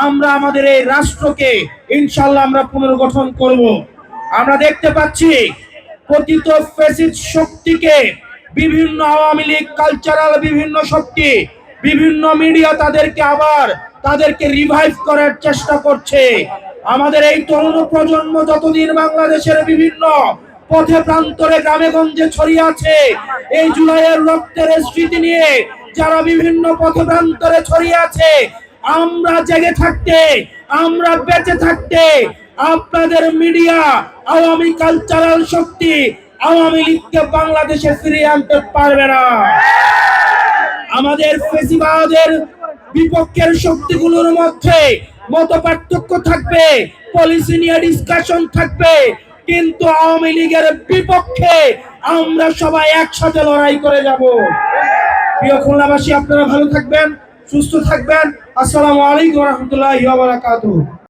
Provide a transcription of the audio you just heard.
আমরা আমাদের এই রাষ্ট্রকে ইনশাআল্লাহ আমরা পুনর্গঠন করব। আমরা দেখতে পাচ্ছি পতিত ফ্যাসিস্ট শক্তিকে বিভিন্ন আওয়ামী লীগ কালচারাল বিভিন্ন শক্তি বিভিন্ন মিডিয়া তাদেরকে রিভাইভ করার চেষ্টা করছে। আমাদের এই তরুণ প্রজন্ম যতদিন বাংলাদেশের বিভিন্ন পথে প্রান্তরে গ্রামে গঞ্জে ছড়িয়ে আছে, এই জুলাইয়ের রক্তের স্মৃতি নিয়ে যারা বিভিন্ন পথে প্রান্তরে ছড়িয়ে আছে, আমরা জেগে থাকতে, আমরা বেঁচে থাকতে আপনাদের মিডিয়া আওয়ামী কালচারাল শক্তি আওয়ামী লীগকে বাংলাদেশে ফিরিয়ে আনতে পারবে না। আমাদের ফেসিবাদের বিপক্ষের শক্তিগুলোর মধ্যে মত পার্থক্য থাকবে, পলিসি নিয়ে ডিসকাশন থাকবে, কিন্তু আওয়ামী লীগের বিপক্ষে আমরা সবাই একসাথে লড়াই করে যাব। প্রিয় খুলনাবাসী, আপনারা ভালো থাকবেন, সুস্থ থাকবেন। আসসালামু আলাইকুম ওয়া রাহমাতুল্লাহি ওয়া বারাকাতুহু।